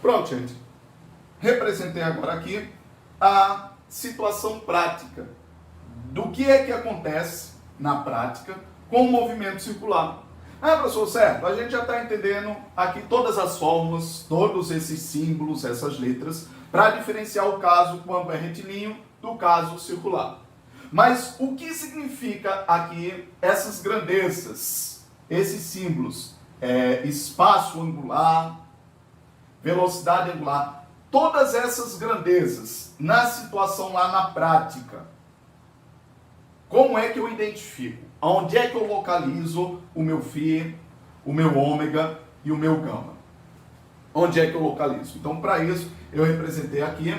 Pronto, gente. Representei agora aqui a situação prática do que é que acontece na prática com o movimento circular. Professor, certo, a gente já está entendendo aqui todas as fórmulas, todos esses símbolos, essas letras, para diferenciar o caso quando é retilíneo do caso circular. Mas o que significa aqui essas grandezas, esses símbolos? Espaço angular, velocidade angular, todas essas grandezas na situação lá na prática. Como é que eu identifico? Onde é que eu localizo o meu φ, o meu ômega e o meu gama? Onde é que eu localizo? Então, para isso, eu representei aqui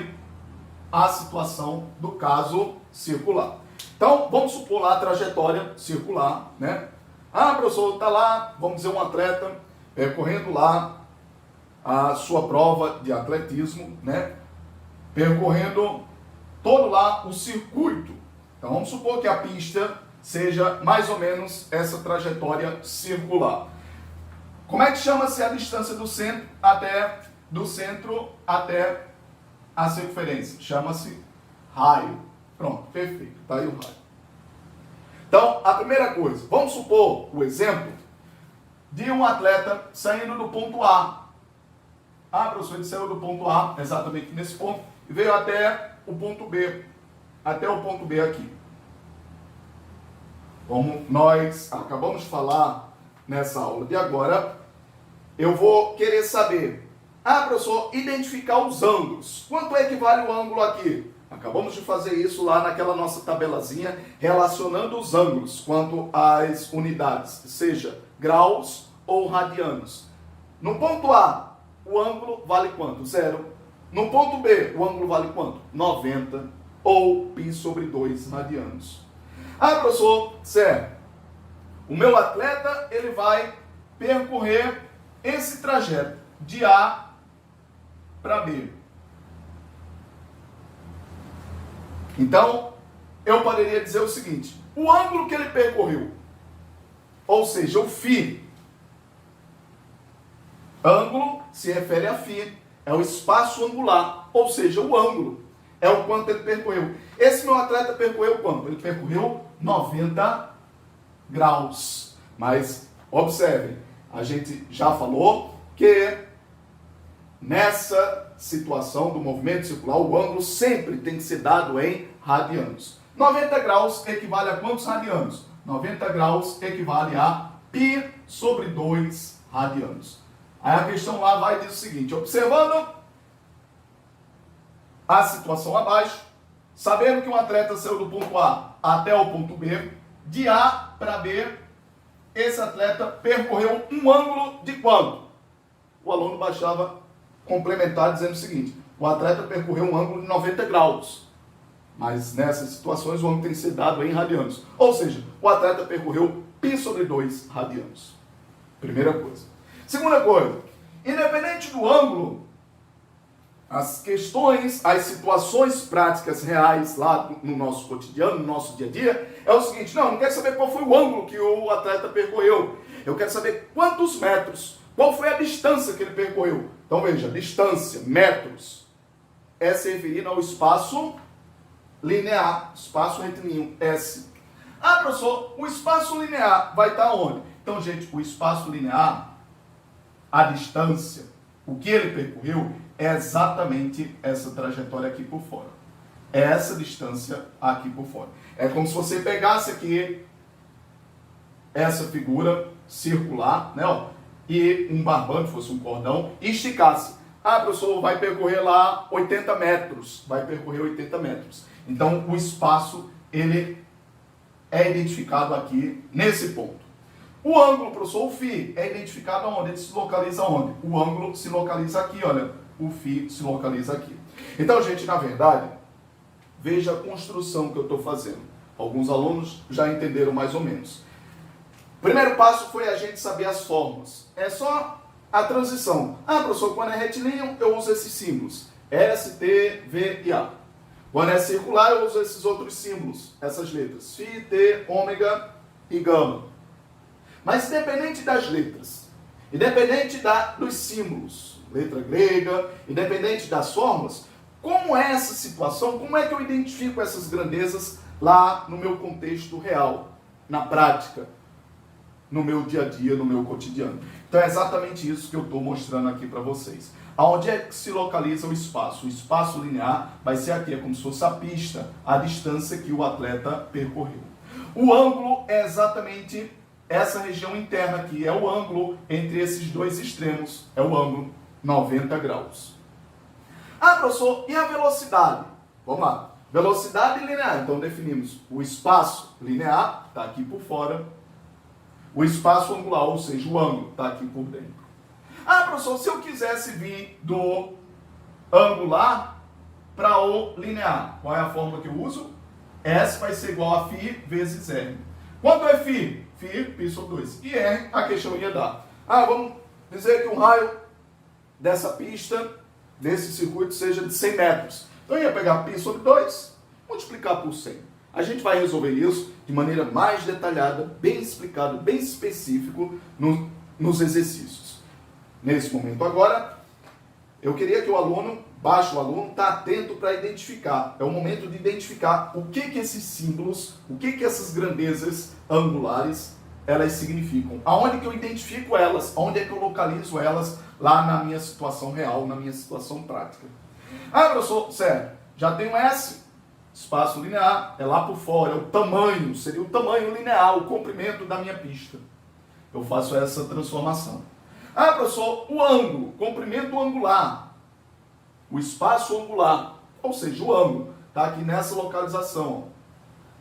a situação do caso circular. Então, vamos supor lá a trajetória circular, né? Professor, está lá, vamos dizer, um atleta percorrendo lá a sua prova de atletismo, né? Percorrendo todo lá o circuito. Então, vamos supor que a pista seja mais ou menos essa trajetória circular. Como é que chama-se a distância do centro até a circunferência? Chama-se raio. Pronto, perfeito. Está aí o raio. Então, a primeira coisa, vamos supor o exemplo de um atleta saindo do ponto A. Professor, ele saiu do ponto A, exatamente nesse ponto, e veio até o ponto B. Até o ponto B aqui. Como nós acabamos de falar nessa aula de agora, eu vou querer saber, professor, identificar os ângulos. Quanto é que vale o ângulo aqui? Acabamos de fazer isso lá naquela nossa tabelazinha, relacionando os ângulos quanto às unidades, seja graus ou radianos. No ponto A, o ângulo vale quanto? 0. No ponto B, o ângulo vale quanto? 90 ou π sobre 2 radianos. Professor, certo. O meu atleta, ele vai percorrer esse trajeto de A para B. Então, eu poderia dizer o seguinte, o ângulo que ele percorreu, ou seja, o φ, ângulo se refere a φ, é o espaço angular, ou seja, o ângulo, é o quanto ele percorreu. Esse meu atleta percorreu quanto? Ele percorreu 90 graus. Mas, observem, a gente já falou que nessa situação do movimento circular, o ângulo sempre tem que ser dado em radianos. 90 graus equivale a quantos radianos? 90 graus equivale a π sobre 2 radianos. Aí a questão lá vai dizer o seguinte, observando a situação abaixo, sabendo que um atleta saiu do ponto A até o ponto B, de A para B, esse atleta percorreu um ângulo de quanto? O aluno baixava complementar dizendo o seguinte, o atleta percorreu um ângulo de 90 graus, mas nessas situações o ângulo tem que ser dado em radianos, ou seja, o atleta percorreu π sobre 2 radianos. Primeira coisa. Segunda coisa, independente do ângulo, as questões, as situações práticas reais lá no nosso cotidiano, no nosso dia a dia, é o seguinte, não quero saber qual foi o ângulo que o atleta percorreu, eu quero saber quantos metros, qual foi a distância que ele percorreu. Então veja, distância, metros, é se referindo ao espaço linear, espaço retilíneo, S. Professor, o espaço linear vai estar onde? Então, gente, o espaço linear, a distância, o que ele percorreu, é exatamente essa trajetória aqui por fora. É essa distância aqui por fora. É como se você pegasse aqui essa figura circular, né, e um barbante, fosse um cordão, e esticasse. Professor, vai percorrer lá 80 metros. Vai percorrer 80 metros. Então, o espaço, ele é identificado aqui nesse ponto. O ângulo, professor, o φ, é identificado onde? Ele se localiza onde? O ângulo se localiza aqui, olha. O φ se localiza aqui. Então, gente, na verdade, veja a construção que eu estou fazendo. Alguns alunos já entenderam mais ou menos. O primeiro passo foi a gente saber as fórmulas. É só a transição. Professor, quando é retilíneo, eu uso esses símbolos. S, T, V e A. Quando é circular, eu uso esses outros símbolos, essas letras. Φ, T, ômega e gama. Mas independente das letras, independente dos símbolos, letra grega, independente das fórmulas, como é essa situação, como é que eu identifico essas grandezas lá no meu contexto real, na prática, no meu dia a dia, no meu cotidiano. Então é exatamente isso que eu estou mostrando aqui para vocês. Aonde é que se localiza o espaço? O espaço linear vai ser aqui, é como se fosse a pista, a distância que o atleta percorreu. O ângulo é exatamente essa região interna aqui, é o ângulo entre esses dois extremos, é o ângulo 90 graus. Ah, professor, e a velocidade? Vamos lá. Velocidade linear, então definimos o espaço linear, está aqui por fora, o espaço angular, ou seja, o ângulo, está aqui por dentro. Ah, professor, se eu quisesse vir do angular para o linear, qual é a fórmula que eu uso? S vai ser igual a φ vezes R. Quanto é φ? Φ, π sobre 2. E R, a questão ia dar. Ah, vamos dizer que o raio dessa pista, desse circuito, seja de 100 metros. Então eu ia pegar π sobre 2, multiplicar por 100. A gente vai resolver isso de maneira mais detalhada, bem explicado, bem específico nos exercícios. Nesse momento agora, eu queria que o aluno, baixo o aluno, está atento para identificar. É o momento de identificar o que esses símbolos, o que essas grandezas angulares, elas significam. Aonde que eu identifico elas, aonde é que eu localizo elas lá na minha situação real, na minha situação prática. Ah, professor, certo, já tenho S, espaço linear, é lá por fora, é o tamanho, seria o tamanho linear, o comprimento da minha pista. Eu faço essa transformação. Ah, professor, o ângulo, comprimento angular, o espaço angular, ou seja, o ângulo, está aqui nessa localização.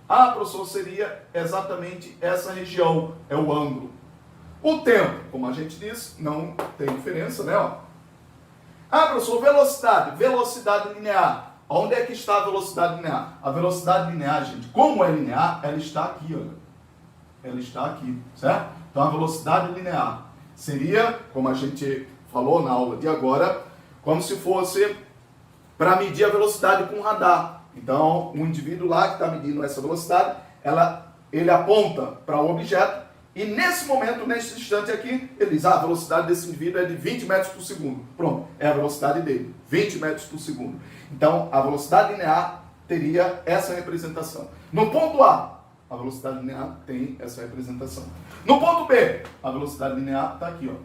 Ah, professor, seria exatamente essa região, é o ângulo. O tempo, como a gente disse, não tem diferença, né? Ah, professor, velocidade, velocidade linear. Onde é que está a velocidade linear? A velocidade linear, gente, como é linear, ela está aqui, olha. Ela está aqui, certo? Então, a velocidade linear seria, como a gente falou na aula de agora, como se fosse para medir a velocidade com um radar. Então, um indivíduo lá que está medindo essa velocidade, ele aponta para o objeto e nesse momento, nesse instante aqui, ele diz, a velocidade desse indivíduo é de 20 metros por segundo. Pronto, é a velocidade dele, 20 metros por segundo. Então, a velocidade linear teria essa representação. No ponto A velocidade linear tem essa representação. No ponto B, a velocidade linear está aqui, ó.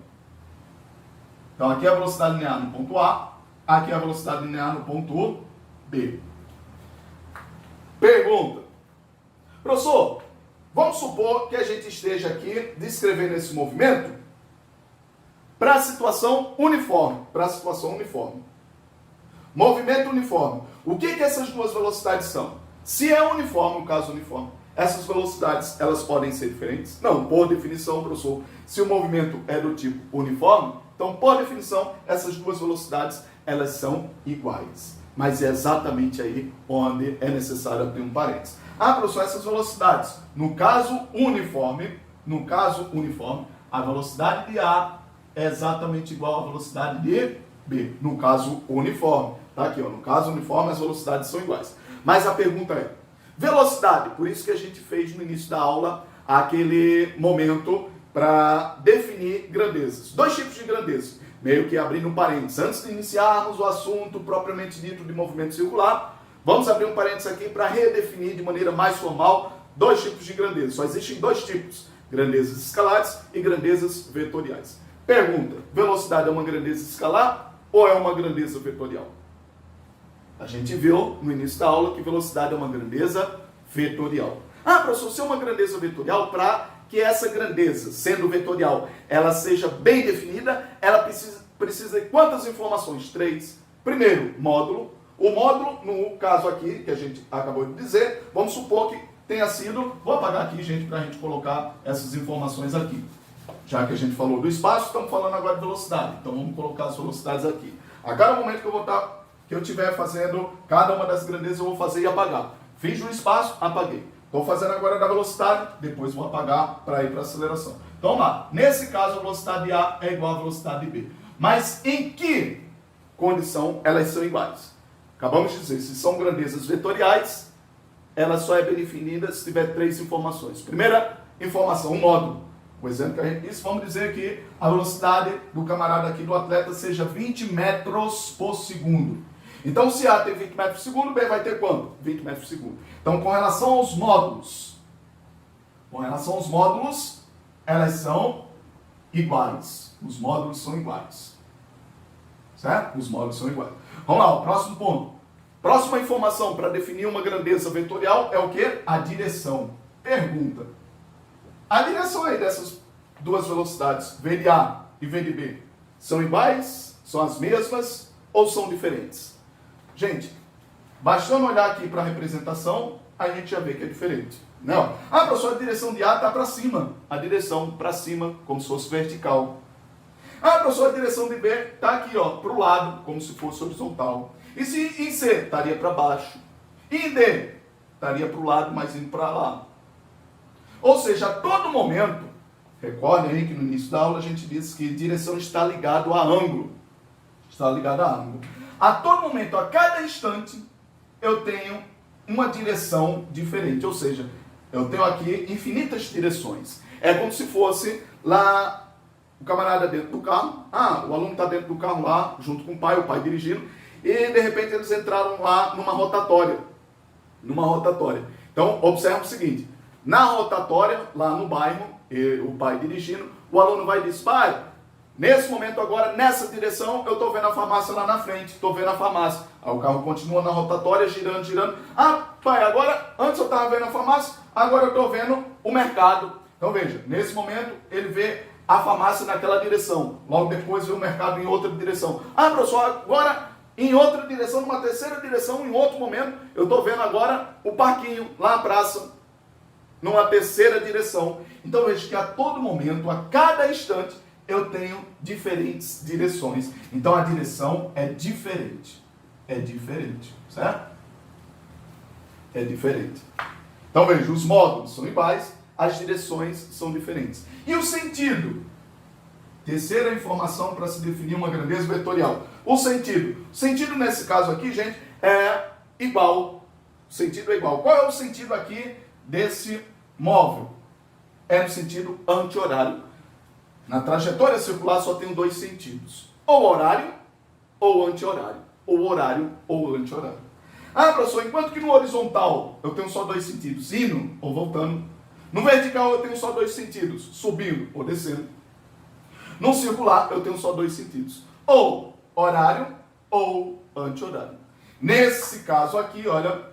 Então, aqui é a velocidade linear no ponto A, aqui é a velocidade linear no ponto B. Pergunta. Professor, vamos supor que a gente esteja aqui descrevendo esse movimento para a situação uniforme. Movimento uniforme. O que essas duas velocidades são? Se é uniforme, no caso uniforme, essas velocidades, elas podem ser diferentes? Não, por definição, professor, se o movimento é do tipo uniforme, então, por definição, essas duas velocidades, elas são iguais. Mas é exatamente aí onde é necessário abrir um parênteses. Ah, professor, essas velocidades, no caso uniforme, a velocidade de A é exatamente igual à velocidade de B, no caso uniforme. Tá aqui, ó, no caso uniforme, as velocidades são iguais. Mas a pergunta é, velocidade, por isso que a gente fez no início da aula aquele momento para definir grandezas. Dois tipos de grandezas, meio que abrindo um parênteses. Antes de iniciarmos o assunto propriamente dito de movimento circular, vamos abrir um parênteses aqui para redefinir de maneira mais formal dois tipos de grandezas. Só existem dois tipos, grandezas escalares e grandezas vetoriais. Pergunta, velocidade é uma grandeza escalar ou é uma grandeza vetorial? A gente viu no início da aula que velocidade é uma grandeza vetorial. Ah, professor, se é uma grandeza vetorial, para que essa grandeza, sendo vetorial, ela seja bem definida, ela precisa de quantas informações? 3. Primeiro, módulo. O módulo, no caso aqui, que a gente acabou de dizer, vamos supor que tenha sido... Vou apagar aqui, gente, para a gente colocar essas informações aqui. Já que a gente falou do espaço, estamos falando agora de velocidade. Então, vamos colocar as velocidades aqui. A cada momento que eu estiver fazendo cada uma das grandezas, eu vou fazer e apagar. Fiz no espaço, apaguei. Estou fazendo agora da velocidade, depois vou apagar para ir para a aceleração. Então, vamos lá. Nesse caso, a velocidade de A é igual à velocidade de B. Mas em que condição elas são iguais? Acabamos de dizer, se são grandezas vetoriais, ela só é bem definida se tiver 3 informações. Primeira informação, um módulo. O exemplo que a gente disse, vamos dizer que a velocidade do camarada aqui, do atleta, seja 20 metros por segundo. Então, se A tem 20 metros por segundo, B vai ter quanto? 20 metros por segundo. Então, com relação aos módulos, elas são iguais. Os módulos são iguais. Certo? Os módulos são iguais. Vamos lá, o próximo ponto. Próxima informação para definir uma grandeza vetorial é o quê? A direção. Pergunta. A direção aí dessas duas velocidades, V de A e V de B, são iguais? São as mesmas? Ou são diferentes? Gente, bastando olhar aqui para a representação, a gente já vê que é diferente. Não. Ah, professor, a direção de A está para cima. A direção para cima, como se fosse vertical. Ah, professor, a direção de B está aqui, ó, para o lado, como se fosse horizontal. E se em C, estaria para baixo. E em D, estaria para o lado, mas indo para lá. Ou seja, a todo momento, recordem aí que no início da aula a gente disse que direção está ligado a ângulo. Está ligado a ângulo. A todo momento, a cada instante, eu tenho uma direção diferente. Ou seja, eu tenho aqui infinitas direções. É como se fosse lá o camarada dentro do carro. Ah, o aluno está dentro do carro lá, junto com o pai dirigindo. E de repente eles entraram lá numa rotatória. Então, observa o seguinte. Na rotatória, lá no bairro, o pai dirigindo, o aluno vai e diz, pai, nesse momento agora, nessa direção, eu estou vendo a farmácia lá na frente, estou vendo a farmácia. Aí o carro continua na rotatória, girando. Ah, pai, agora, antes eu estava vendo a farmácia, agora eu estou vendo o mercado. Então veja, nesse momento, ele vê a farmácia naquela direção, logo depois vê o mercado em outra direção. Ah, professor, agora em outra direção, numa terceira direção, em outro momento, eu estou vendo agora o parquinho, lá na praça, numa terceira direção. Então veja que a todo momento, a cada instante, eu tenho diferentes direções. Então a direção é diferente. É diferente, certo? É diferente. Então veja, os módulos são iguais, as direções são diferentes. E o sentido? Terceira informação para se definir uma grandeza vetorial. O sentido. O sentido nesse caso aqui, gente, é igual. O sentido é igual. Qual é o sentido aqui desse móvel? É no sentido anti-horário. Na trajetória circular só tem dois sentidos. Ou horário ou anti-horário. Ou horário ou anti-horário. Ah, professor, enquanto que no horizontal eu tenho só dois sentidos, indo ou voltando. No vertical eu tenho só dois sentidos, subindo ou descendo. No circular eu tenho só dois sentidos, ou horário ou anti-horário. Nesse caso aqui, olha,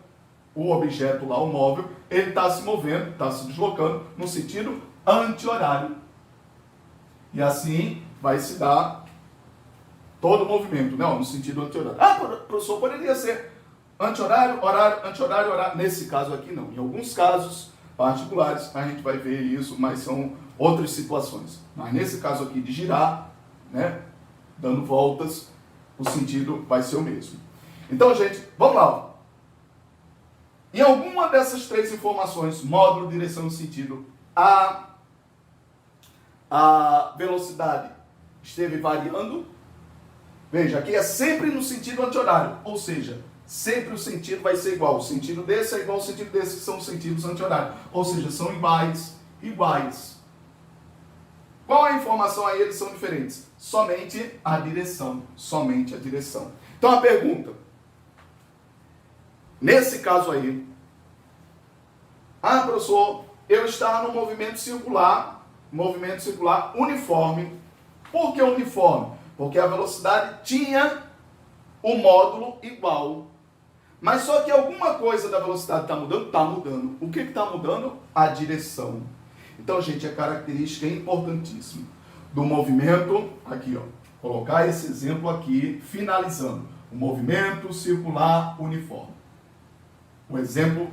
o objeto lá, o móvel, ele está se movendo, está se deslocando no sentido anti-horário. E assim vai se dar todo o movimento, não, no sentido anti-horário. Ah, professor, poderia ser anti-horário, horário, anti-horário, horário. Nesse caso aqui não. Em alguns casos particulares a gente vai ver isso, mas são outras situações. Mas nesse caso aqui de girar, né, dando voltas, o sentido vai ser o mesmo. Então, gente, vamos lá. Em alguma dessas três informações, módulo, direção e sentido, a velocidade esteve variando. Veja, aqui é sempre no sentido anti-horário, ou seja, sempre o sentido vai ser igual. O sentido desse é igual ao sentido desse, que são os sentidos anti-horários. Ou seja, são iguais. Qual a informação aí? Eles são diferentes. Somente a direção. Então a pergunta. Nesse caso aí, professor, eu estava no movimento circular uniforme. Por que uniforme? Porque a velocidade tinha o módulo igual. Mas só que alguma coisa da velocidade está mudando? Está mudando. O que está mudando? A direção. Então, gente, a característica importantíssima do movimento, aqui, ó, colocar esse exemplo aqui, finalizando. O movimento circular uniforme. Um exemplo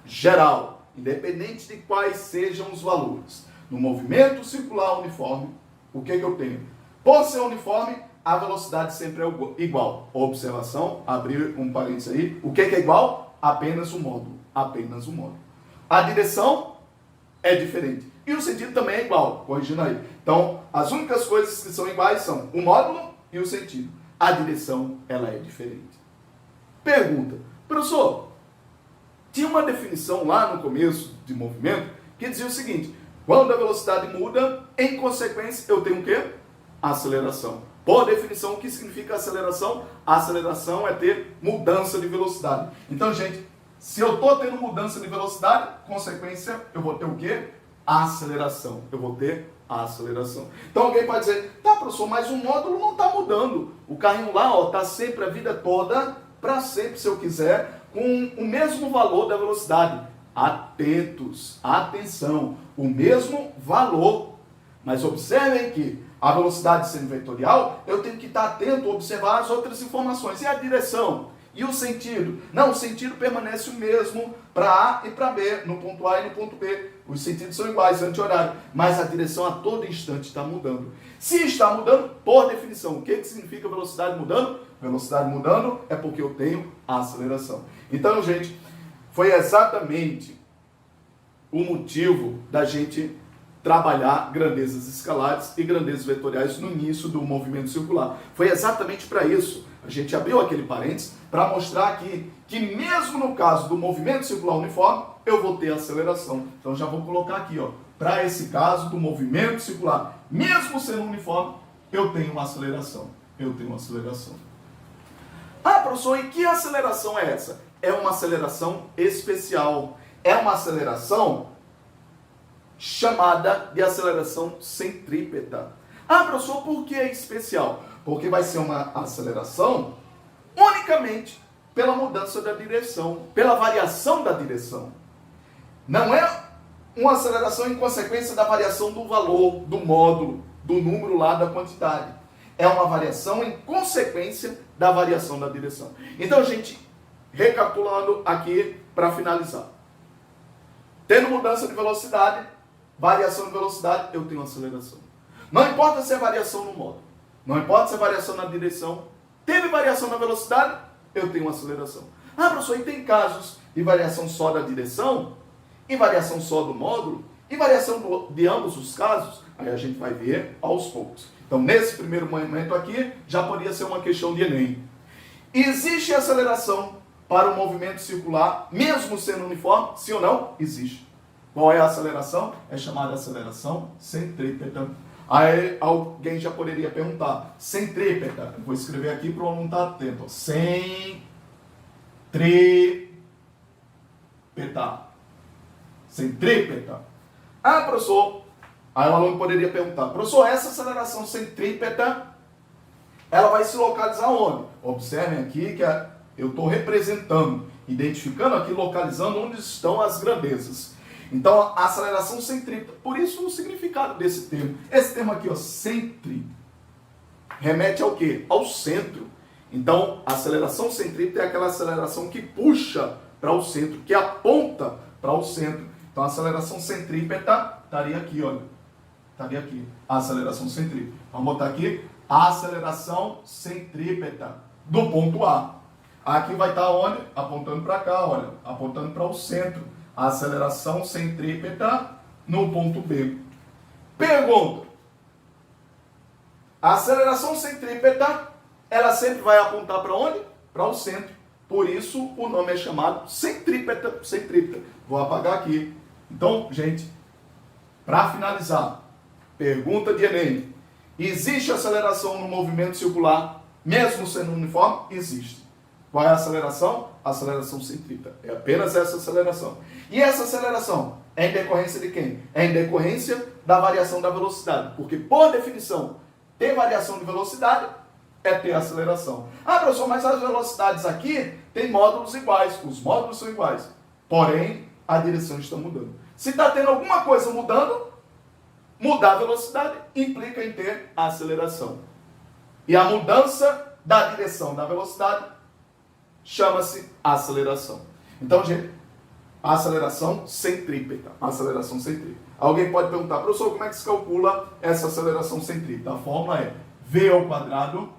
geral, independente de quais sejam os valores. No movimento circular uniforme, o que eu tenho? Por ser uniforme, a velocidade sempre é igual. Observação, abrir um parênteses aí. O que é igual? Apenas o módulo. A direção é diferente. E o sentido também é igual, corrigindo aí. Então, as únicas coisas que são iguais são o módulo e o sentido. A direção, ela é diferente. Pergunta. Professor, tinha uma definição lá no começo de movimento que dizia o seguinte: quando a velocidade muda, em consequência, eu tenho o quê? Aceleração. Por definição, o que significa aceleração? A aceleração é ter mudança de velocidade. Então, gente, se eu estou tendo mudança de velocidade, consequência, eu vou ter o quê? Aceleração. Eu vou ter a aceleração. Então alguém pode dizer, tá, professor, mas o módulo não está mudando. O carrinho lá está sempre a vida toda, para sempre, se eu quiser, com o mesmo valor da velocidade. Atentos, atenção, o mesmo valor. Mas observem que a velocidade sendo vetorial, eu tenho que estar atento a observar as outras informações. E a direção? E o sentido? Não, o sentido permanece o mesmo para A e para B, no ponto A e no ponto B. Os sentidos são iguais, anti-horário. Mas a direção a todo instante está mudando. Se está mudando, por definição, o que significa velocidade mudando? Velocidade mudando é porque eu tenho a aceleração. Então, gente, foi exatamente o motivo da gente trabalhar grandezas escalares e grandezas vetoriais no início do movimento circular. Foi exatamente para isso. A gente abriu aquele parênteses para mostrar aqui que mesmo no caso do movimento circular uniforme, eu vou ter aceleração. Então já vou colocar aqui, ó, para esse caso do movimento circular, mesmo sendo uniforme, eu tenho uma aceleração. Eu tenho uma aceleração. Ah, professor, e que aceleração é essa? É uma aceleração especial. É uma aceleração chamada de aceleração centrípeta. Ah, professor, por que é especial? Porque vai ser uma aceleração unicamente pela mudança da direção, pela variação da direção. Não é uma aceleração em consequência da variação do valor, do módulo, do número lá da quantidade. É uma variação em consequência da variação da direção. Então, gente, recapitulando aqui para finalizar. Tendo mudança de velocidade, variação de velocidade, eu tenho aceleração. Não importa se é variação no módulo, não importa se é variação na direção, teve variação na velocidade, eu tenho aceleração. Ah, professor, e tem casos de variação só da direção, e variação só do módulo, e variação de ambos os casos? Aí a gente vai ver aos poucos. Então, nesse primeiro momento aqui, já poderia ser uma questão de Enem. Existe aceleração para o movimento circular, mesmo sendo uniforme? Sim ou não? Existe. Qual é a aceleração? É chamada aceleração centrípeta. Aí alguém já poderia perguntar, centrípeta, eu vou escrever aqui para o aluno estar atento. Centrípeta. Ah, professor, aí o aluno poderia perguntar, professor, essa aceleração centrípeta, ela vai se localizar onde? Observem aqui que eu estou representando, identificando aqui, localizando onde estão as grandezas. Então, a aceleração centrípeta, por isso o significado desse termo. Esse termo aqui, ó, centri, remete ao quê? Ao centro. Então, a aceleração centrípeta é aquela aceleração que puxa para o centro, que aponta para o centro. Então, a aceleração centrípeta estaria aqui, olha. Estaria aqui, a aceleração centrípeta. Vamos botar aqui, a aceleração centrípeta do ponto A. Aqui vai estar onde? Apontando para cá, olha. Apontando para o centro. A aceleração centrípeta no ponto B. Pergunta. A aceleração centrípeta, ela sempre vai apontar para onde? Para o centro. Por isso, o nome é chamado centrípeta. Centrípeta. Vou apagar aqui. Então, gente, para finalizar, pergunta de Enem. Existe aceleração no movimento circular, mesmo sendo uniforme? Existe. Qual é a aceleração? A aceleração centrípeta. É apenas essa aceleração. E essa aceleração é em decorrência de quem? É em decorrência da variação da velocidade. Porque, por definição, ter variação de velocidade é ter aceleração. Ah, professor, mas as velocidades aqui têm módulos iguais. Os módulos são iguais. Porém, a direção está mudando. Se está tendo alguma coisa mudando, mudar a velocidade implica em ter a aceleração. E a mudança da direção da velocidade chama-se aceleração. Então, gente, aceleração centrípeta. Aceleração centrípeta. Alguém pode perguntar, professor, como é que se calcula essa aceleração centrípeta? A fórmula é V ao quadrado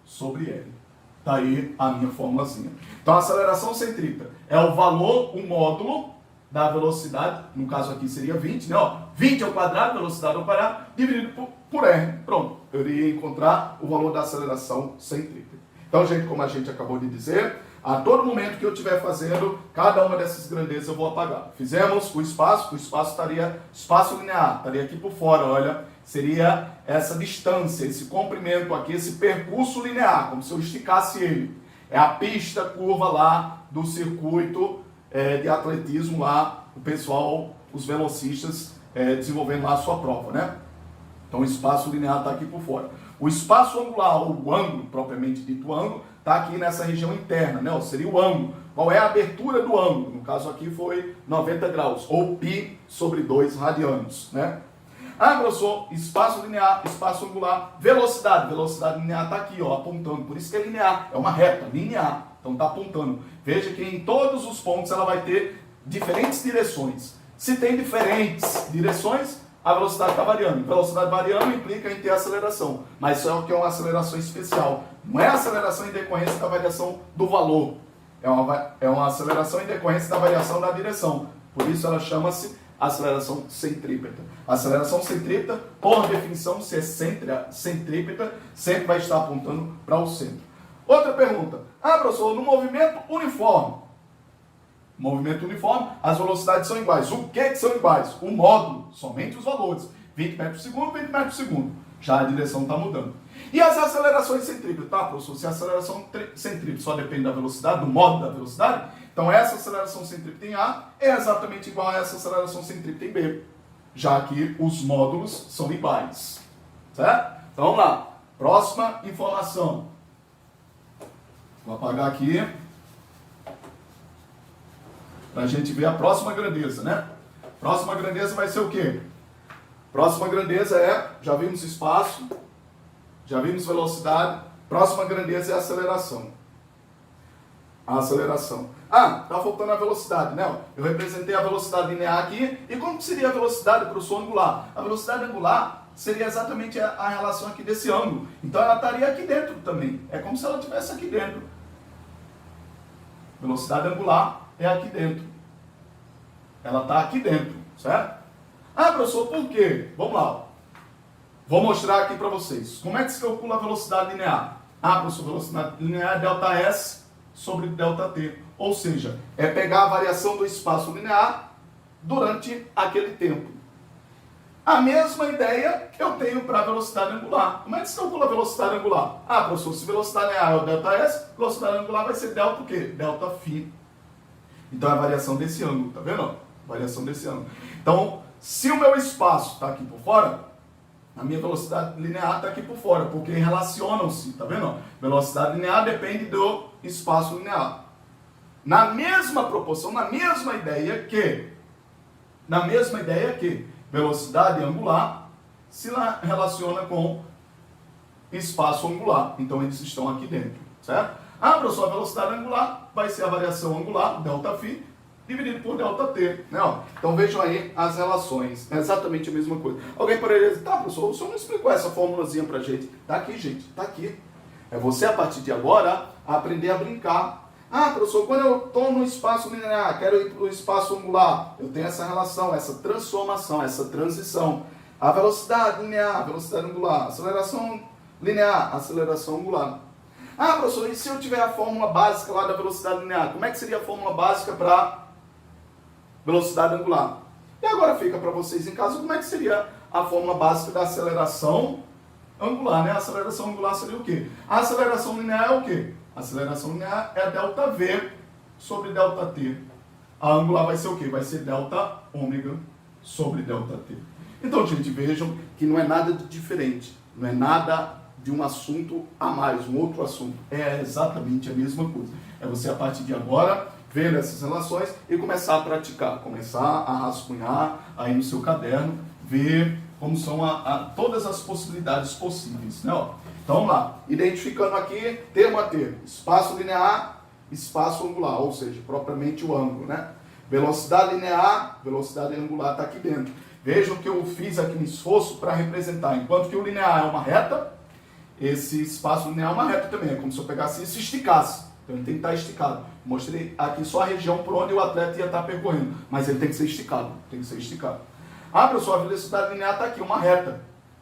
sobre L. Está aí a minha formulazinha. Então, a aceleração centrípeta é o valor, o módulo da velocidade, no caso aqui seria 20, né? Ó, 20 ao quadrado, velocidade ao quadrado, dividido por R. Pronto, eu iria encontrar o valor da aceleração centrípeta. Então, gente, como a gente acabou de dizer, a todo momento que eu estiver fazendo cada uma dessas grandezas eu vou apagar. Fizemos o espaço estaria, espaço linear, estaria aqui por fora, olha, seria essa distância, esse comprimento aqui, esse percurso linear, como se eu esticasse ele. É a pista curva lá do circuito de atletismo lá, o pessoal, os velocistas desenvolvendo lá a sua prova, né? Então o espaço linear está aqui por fora. O espaço angular, ou o ângulo, propriamente dito o ângulo, está aqui nessa região interna, né? Seria o ângulo. Qual é a abertura do ângulo? No caso aqui foi 90 graus, ou π sobre 2 radianos, né? Ah, professor, espaço linear, espaço angular, velocidade. Velocidade linear está aqui, ó, apontando. Por isso que é linear, é uma reta, linear. Então está apontando. Veja que em todos os pontos ela vai ter diferentes direções. Se tem diferentes direções, a velocidade está variando. Velocidade variando implica em ter aceleração. Mas isso é o que é uma aceleração especial. Não é aceleração em decorrência da variação do valor. É uma aceleração em decorrência da variação da direção. Por isso ela chama-se aceleração centrípeta. A aceleração centrípeta, por definição, se é centrípeta, sempre vai estar apontando para o centro. Outra pergunta. Ah, professor, no movimento uniforme. Movimento uniforme, as velocidades são iguais. O que são iguais? O módulo, somente os valores. 20 metros por segundo, 20 metros por segundo. Já a direção está mudando. E as acelerações centrípetas? Tá, professor, se a aceleração centrípeta só depende da velocidade, do módulo da velocidade, então essa aceleração centrípeta em A é exatamente igual a essa aceleração centrípeta em B, já que os módulos são iguais. Certo? Então vamos lá. Próxima informação. Vou apagar aqui para a gente ver a próxima grandeza, né? Próxima grandeza vai ser o quê? Próxima grandeza já vimos espaço, já vimos velocidade, próxima grandeza é a aceleração. A aceleração. Ah, tá faltando a velocidade, né? Eu representei a velocidade linear aqui, e como seria a velocidade, professor, angular? A velocidade angular seria exatamente a relação aqui desse ângulo. Então ela estaria aqui dentro também. É como se ela estivesse aqui dentro. Velocidade angular é aqui dentro. Ela está aqui dentro, certo? Ah, professor, por quê? Vamos lá. Vou mostrar aqui para vocês. Como é que se calcula a velocidade linear? Ah, professor, velocidade linear é ΔS sobre ΔT. Ou seja, é pegar a variação do espaço linear durante aquele tempo. A mesma ideia eu tenho para a velocidade angular. Como é que se calcula a velocidade angular? Ah, professor, se velocidade linear é o ΔS, velocidade angular vai ser delta o quê? Delta φ. Então é a variação desse ângulo, tá vendo? Variação desse ângulo. Então, se o meu espaço está aqui por fora, a minha velocidade linear está aqui por fora, porque relacionam-se, tá vendo? Velocidade linear depende do espaço linear. Na mesma proporção, na mesma ideia que velocidade angular se relaciona com espaço angular. Então eles estão aqui dentro, certo? Ah, professor, a velocidade angular vai ser a variação angular, ΔΦ, dividido por ΔT. Né? Então vejam aí as relações, é exatamente a mesma coisa. Alguém poderia dizer, tá, professor, o senhor não explicou essa formulazinha pra gente. Tá aqui, gente, tá aqui. É você, a partir de agora, aprender a brincar. Ah, professor, quando eu estou no espaço linear, quero ir para o espaço angular, eu tenho essa relação, essa transformação, essa transição. A velocidade linear, velocidade angular, aceleração linear, aceleração angular. Ah, professor, e se eu tiver a fórmula básica lá da velocidade linear, como é que seria a fórmula básica para velocidade angular? E agora fica para vocês em casa como é que seria a fórmula básica da aceleração angular, né? A aceleração angular seria o quê? A aceleração linear é o quê? A aceleração linear é ΔV sobre ΔT. A angular vai ser o quê? Vai ser ΔΩ sobre ΔT. Então, gente, vejam que não é nada de diferente. Não é nada de um assunto a mais, um outro assunto. É exatamente a mesma coisa. É você, a partir de agora, ver essas relações e começar a praticar. Começar a rascunhar aí no seu caderno, ver como são todas as possibilidades possíveis, né? Então vamos lá, identificando aqui, termo a termo, espaço linear, espaço angular, ou seja, propriamente o ângulo, né? Velocidade linear, velocidade angular está aqui dentro. Vejam que eu fiz aqui um esforço para representar, enquanto que o linear é uma reta, esse espaço linear é uma reta também, é como se eu pegasse isso e esticasse. Então ele tem que estar esticado. Mostrei aqui só a região por onde o atleta ia estar percorrendo, mas ele tem que ser esticado, tem que ser esticado. Ah, professor, a velocidade linear está aqui, uma reta.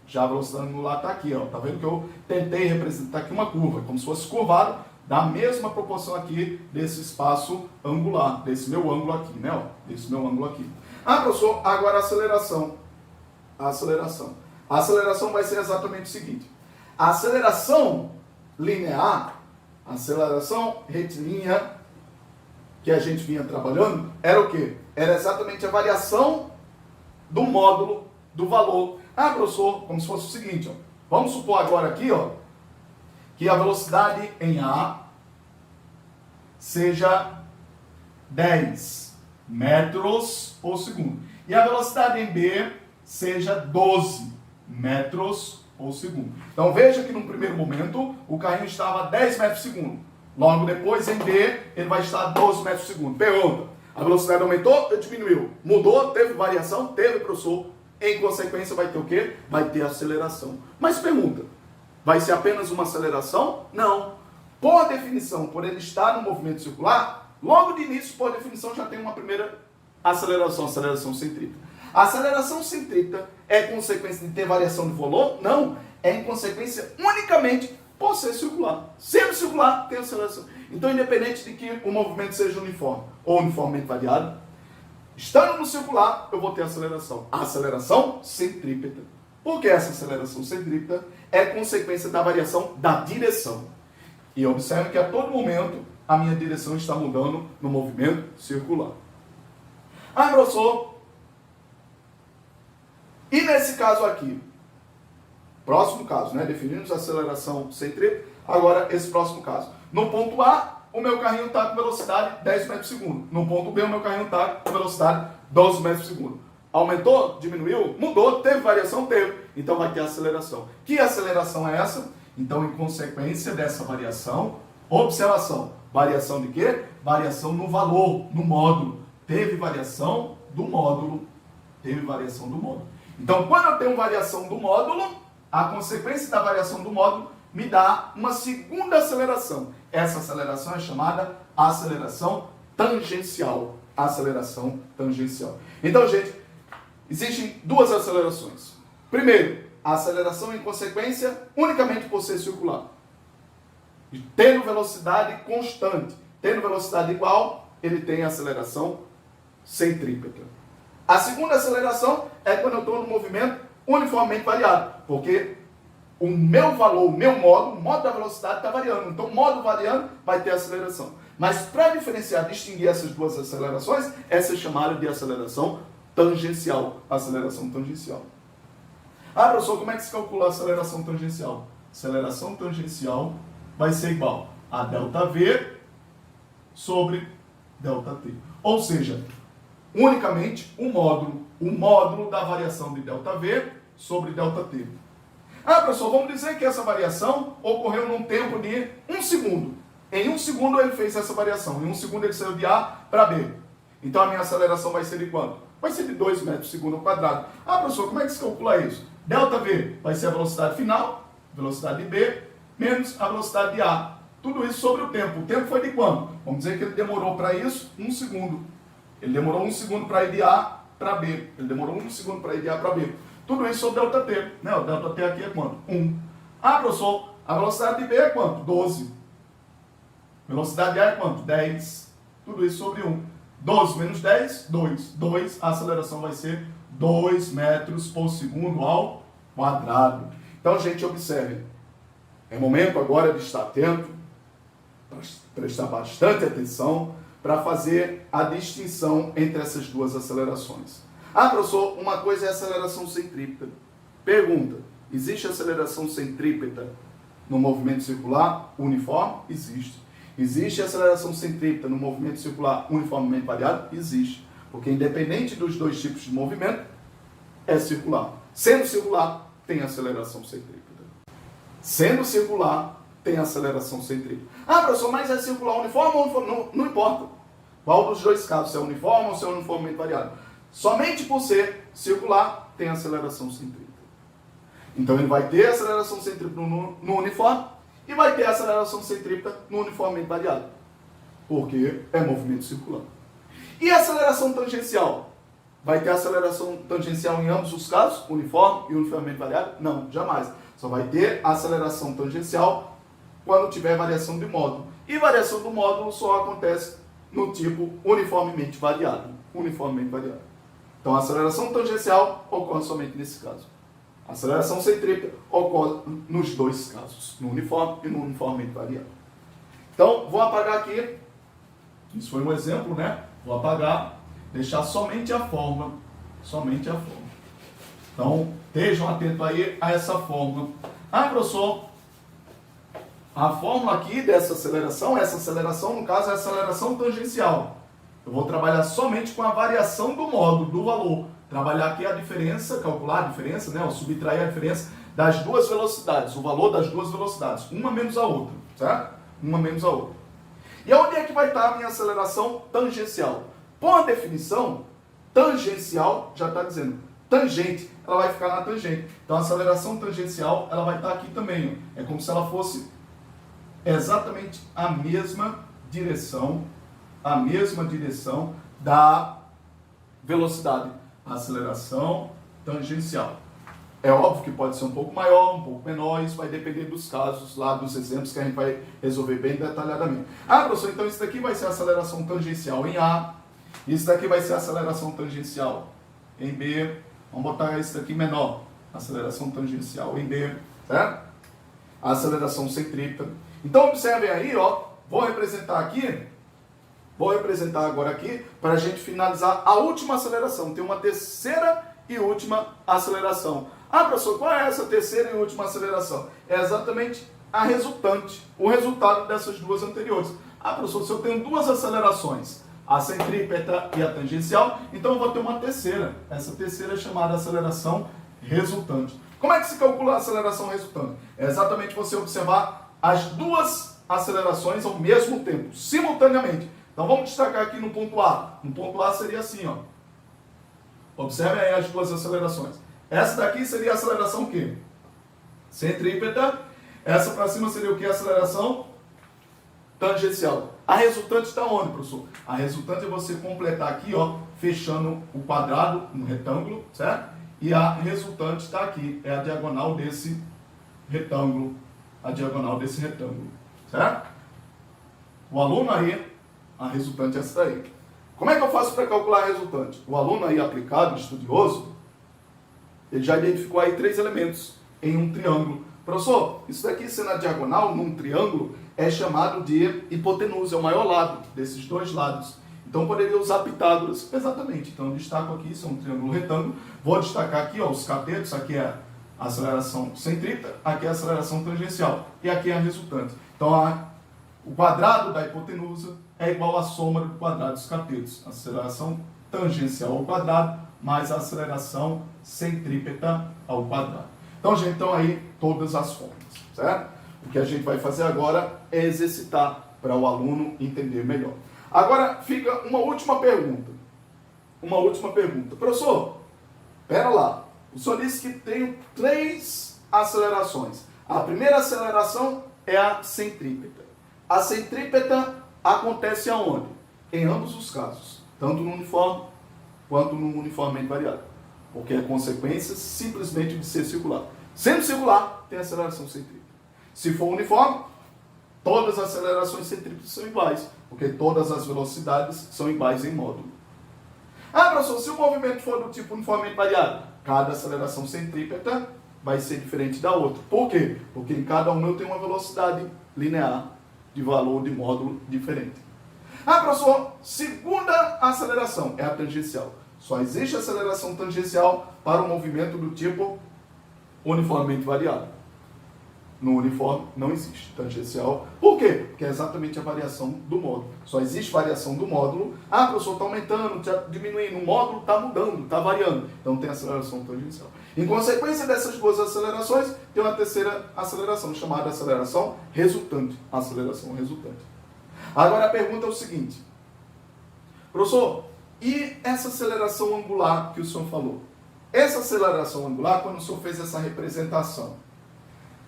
Já a velocidade angular está aqui, ó. Tá vendo que eu tentei representar aqui uma curva, como se fosse curvado, da mesma proporção aqui desse espaço angular, desse meu ângulo aqui, né? Ó, desse meu ângulo aqui. Ah, professor, agora a aceleração. A aceleração vai ser exatamente o seguinte. A aceleração linear, a aceleração retilínea que a gente vinha trabalhando, era o quê? Era exatamente a variação do módulo do valor. Ah, professor, como se fosse o seguinte, ó. Vamos supor agora aqui, ó, que a velocidade em A seja 10 metros por segundo. E a velocidade em B seja 12 metros por segundo. Então veja que no primeiro momento o carrinho estava a 10 metros por segundo. Logo depois, em B, ele vai estar a 12 metros por segundo. Pergunta, a velocidade aumentou ou diminuiu? Mudou? Teve variação? Teve, professor. Em consequência, vai ter o quê? Vai ter aceleração. Mas pergunta, vai ser apenas uma aceleração? Não. Por definição, por ele estar no movimento circular, logo de início, por definição, já tem uma primeira aceleração centrípeta. A aceleração centrípeta é consequência de ter variação de valor? Não. É em consequência unicamente por ser circular. Sendo circular, tem aceleração. Então, independente de que o movimento seja uniforme ou uniformemente variado, estando no circular, eu vou ter aceleração. A aceleração centrípeta. Por que essa aceleração centrípeta é consequência da variação da direção? E observe que a todo momento a minha direção está mudando no movimento circular. Ah, professor, e nesse caso aqui? Próximo caso, né? Definimos a aceleração centrípeta. Agora, esse próximo caso. No ponto A, o meu carrinho está com velocidade 10 metros por segundo. No ponto B, o meu carrinho está com velocidade 12 metros por segundo. Aumentou? Diminuiu? Mudou? Teve variação? Teve. Então vai ter aceleração. Que aceleração é essa? Então, em consequência dessa variação, observação. Variação de quê? Variação no valor, no módulo. Teve variação do módulo. Teve variação do módulo. Então, quando eu tenho variação do módulo, a consequência da variação do módulo me dá uma segunda aceleração. Essa aceleração é chamada aceleração tangencial. Aceleração tangencial. Então, gente, existem duas acelerações. Primeiro, a aceleração em consequência unicamente por ser circular. Tendo velocidade constante, tendo velocidade igual, ele tem aceleração centrípeta. A segunda aceleração é quando eu estou no movimento uniformemente variado, porque o meu valor, o meu modo, o modo da velocidade está variando. Então, o modo variando vai ter aceleração. Mas para diferenciar, distinguir essas duas acelerações, essa é chamada de aceleração tangencial. Aceleração tangencial. Ah, professor, como é que se calcula a aceleração tangencial? Aceleração tangencial vai ser igual a ΔV sobre ΔT. Ou seja, unicamente o módulo da variação de ΔV sobre ΔT. Ah, professor, vamos dizer que essa variação ocorreu num tempo de 1 segundo. Em 1 segundo ele fez essa variação. Em 1 segundo ele saiu de A para B. Então a minha aceleração vai ser de quanto? Vai ser de 2 metros por segundo ao quadrado. Ah, professor, como é que se calcula isso? ΔV vai ser a velocidade final, velocidade de B, menos a velocidade de A. Tudo isso sobre o tempo. O tempo foi de quanto? Vamos dizer que ele demorou para isso 1 segundo. Ele demorou 1 segundo para ir de A para B. Ele demorou 1 segundo para ir de A para B. Tudo isso sobre ΔT. Né? O ΔT aqui é quanto? 1. Ah, professor, a velocidade de B é quanto? 12. Velocidade de A é quanto? 10. Tudo isso sobre 1. 12 menos 10, 2. 2, a aceleração vai ser 2 metros por segundo ao quadrado. Então, gente, observe. É momento agora de estar atento, prestar bastante atenção, para fazer a distinção entre essas duas acelerações. Ah, professor, uma coisa é a aceleração centrípeta. Pergunta, existe aceleração centrípeta no movimento circular uniforme? Existe. Existe aceleração centrípeta no movimento circular uniformemente variado? Existe. Porque independente dos dois tipos de movimento, é circular. Sendo circular, tem aceleração centrípeta. Sendo circular, tem aceleração centrípeta. Ah, professor, mas é circular uniforme ou uniforme? Não importa. Qual dos dois casos, se é uniforme ou se é uniformemente variado. Somente por ser circular, tem aceleração centrípeta. Então ele vai ter aceleração centrípeta no uniforme e vai ter aceleração centrípeta no uniformemente variado. Porque é movimento circular. E a aceleração tangencial? vai ter aceleração tangencial em ambos os casos, uniforme e uniformemente variável? Não, jamais. Só vai ter aceleração tangencial quando tiver variação de módulo. E variação do módulo só acontece no tipo uniformemente variável. Uniformemente variável. Então, a aceleração tangencial ocorre somente nesse caso. A aceleração centrípeta ocorre nos dois casos, no uniforme e no uniformemente variável. Então, vou apagar aqui. Isso foi um exemplo, né? Vou apagar, deixar somente a fórmula. Somente a fórmula. Então, estejam atentos aí a essa fórmula. Ah, professor, a fórmula aqui dessa aceleração, essa aceleração, no caso, é a aceleração tangencial. Eu vou trabalhar somente com a variação do módulo, do valor. Trabalhar aqui a diferença, calcular a diferença, né? Ou subtrair a diferença das duas velocidades, o valor das duas velocidades, uma menos a outra, certo? Uma menos a outra. E onde é que vai estar a minha aceleração tangencial? Por definição, tangencial já está dizendo tangente, ela vai ficar na tangente. Então a aceleração tangencial, ela vai estar aqui também. Ó. É como se ela fosse exatamente a mesma direção da velocidade. A aceleração tangencial. É óbvio que pode ser um pouco maior, um pouco menor, isso vai depender dos casos lá, dos exemplos que a gente vai resolver bem detalhadamente. Ah, professor, então isso daqui vai ser a aceleração tangencial em A, isso daqui vai ser a aceleração tangencial em B, vamos botar isso daqui menor, aceleração tangencial em B, certo? A aceleração centrípeta. Então, observem aí, ó, vou representar agora aqui, para a gente finalizar a última aceleração. Tem uma terceira e última aceleração. Ah, professor, qual é essa terceira e última aceleração? É exatamente a resultante, o resultado dessas duas anteriores. Ah, professor, se eu tenho duas acelerações, a centrípeta e a tangencial, então eu vou ter uma terceira. Essa terceira é chamada aceleração resultante. Como é que se calcula a aceleração resultante? É exatamente você observar as duas acelerações ao mesmo tempo, simultaneamente. Então vamos destacar aqui no ponto A. No ponto A seria assim, ó. Observe aí as duas acelerações. Essa daqui seria a aceleração o quê? Centrípeta. Essa para cima seria o que? Aceleração tangencial. A resultante está onde, professor? A resultante é você completar aqui, ó, fechando o quadrado no retângulo, certo? E a resultante está aqui, é a diagonal desse retângulo. A diagonal desse retângulo, certo? O aluno aí, a resultante é essa daí. Como é que eu faço para calcular a resultante? O aluno aí aplicado, estudioso, ele já identificou aí 3 elementos em um triângulo. Professor, isso daqui sendo a diagonal num triângulo é chamado de hipotenusa, é o maior lado desses dois lados. Então poderia usar Pitágoras, exatamente. Então eu destaco aqui, isso é um triângulo retângulo. Vou destacar aqui, ó, os catetos, aqui é a aceleração centrípeta, aqui é a aceleração tangencial e aqui é a resultante. Então o quadrado da hipotenusa é igual à soma do quadrado dos catetos. A aceleração tangencial ao quadrado mais a aceleração centrípeta ao quadrado. Então, gente, estão aí todas as fórmulas, certo? O que a gente vai fazer agora é exercitar para o aluno entender melhor. Agora fica uma última pergunta. Professor, espera lá. O senhor disse que tem 3 acelerações. A primeira aceleração é a centrípeta. A centrípeta acontece aonde? Em ambos os casos. Tanto no uniforme quanto no uniformemente variável. Porque é consequência simplesmente de ser circular. Sendo circular, tem aceleração centrípeta. Se for uniforme, todas as acelerações centrípetas são iguais, porque todas as velocidades são iguais em módulo. Ah, professor, se o movimento for do tipo uniformemente variável, cada aceleração centrípeta vai ser diferente da outra. Por quê? Porque em cada uma eu tenho uma velocidade linear de valor de módulo diferente. Ah, professor, segunda aceleração é a tangencial. Só existe aceleração tangencial para o movimento do tipo uniformemente variável. No uniforme não existe tangencial. Por quê? Porque é exatamente a variação do módulo. Só existe variação do módulo. Ah, professor, está aumentando, está diminuindo. O módulo está mudando, está variando. Então tem aceleração tangencial. Em consequência dessas duas acelerações, tem uma terceira aceleração, chamada aceleração resultante. Aceleração resultante. Agora a pergunta é o seguinte. Professor, e essa aceleração angular que o senhor falou? Essa aceleração angular, quando o senhor fez essa representação,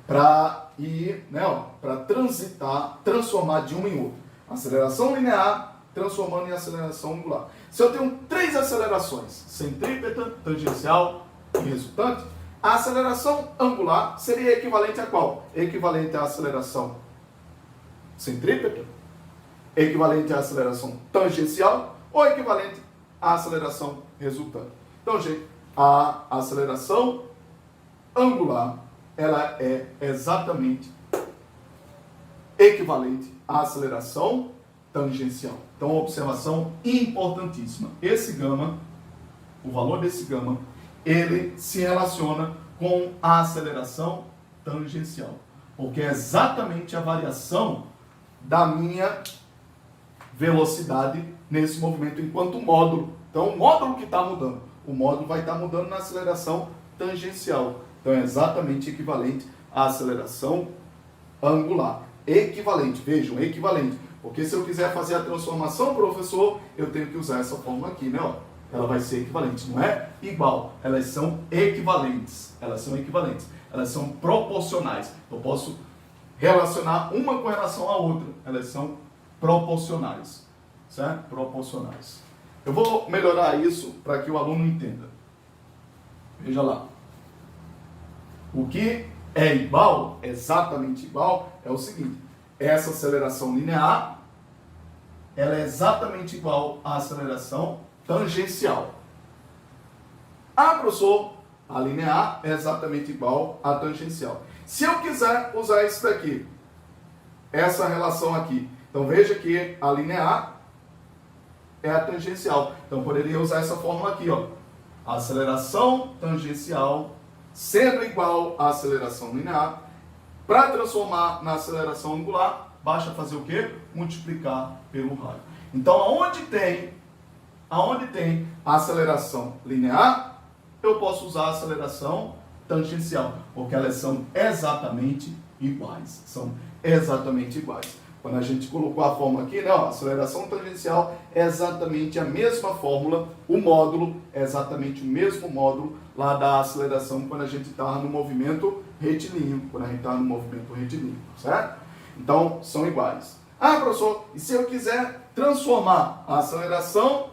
para ir, né, para transitar, transformar de uma em outra. Aceleração linear transformando em aceleração angular. Se eu tenho 3 acelerações, centrípeta, tangencial e resultante, a aceleração angular seria equivalente a qual? Equivalente à aceleração centrípeta, equivalente à aceleração tangencial ou equivalente à aceleração resultante. Então, gente, a aceleração angular, ela é exatamente equivalente à aceleração tangencial. Então, observação importantíssima. Esse gama, o valor desse gama, ele se relaciona com a aceleração tangencial, porque é exatamente a variação da minha velocidade nesse movimento enquanto módulo. Então, o módulo que está mudando, o módulo vai estar mudando na aceleração tangencial. Então, é exatamente equivalente à aceleração angular. Equivalente, vejam, equivalente. Porque se eu quiser fazer a transformação, professor, eu tenho que usar essa fórmula aqui, né? Ó. Ela vai ser equivalente, não é igual. Elas são equivalentes. Elas são equivalentes. Elas são proporcionais. Eu posso relacionar uma com relação à outra. Elas são proporcionais. Certo? Proporcionais. Eu vou melhorar isso para que o aluno entenda. Veja lá. O que é igual, exatamente igual, é o seguinte. Essa aceleração linear, ela é exatamente igual à aceleração tangencial. Ah, professor, a linear é exatamente igual à tangencial. Se eu quiser usar isso daqui, essa relação aqui, então veja que a linear é a tangencial. Então eu poderia usar essa fórmula aqui, ó. A aceleração tangencial sendo igual à aceleração linear, para transformar na aceleração angular, basta fazer o quê? Multiplicar pelo raio. Então, aonde tem a aceleração linear, eu posso usar a aceleração tangencial, porque elas são exatamente iguais. São exatamente iguais. Quando a gente colocou a fórmula aqui, né, ó, a aceleração tangencial é exatamente a mesma fórmula, o módulo é exatamente o mesmo módulo lá da aceleração quando a gente estava no movimento retilíneo, certo? Então, são iguais. Ah, professor, e se eu quiser transformar a aceleração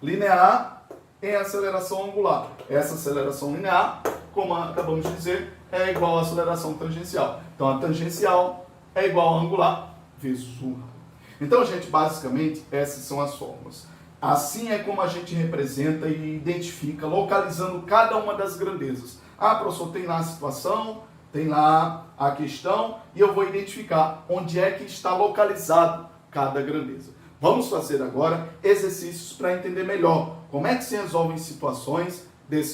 linear em aceleração angular? Essa aceleração linear, como acabamos de dizer, é igual à aceleração tangencial. Então, a tangencial é igual a angular vezes o raio. Então, gente, basicamente, essas são as fórmulas. Assim é como a gente representa e identifica, localizando cada uma das grandezas. Ah, professor, tem lá a situação, tem lá a questão, e eu vou identificar onde é que está localizado cada grandeza. Vamos fazer agora exercícios para entender melhor como é que se resolvem situações desse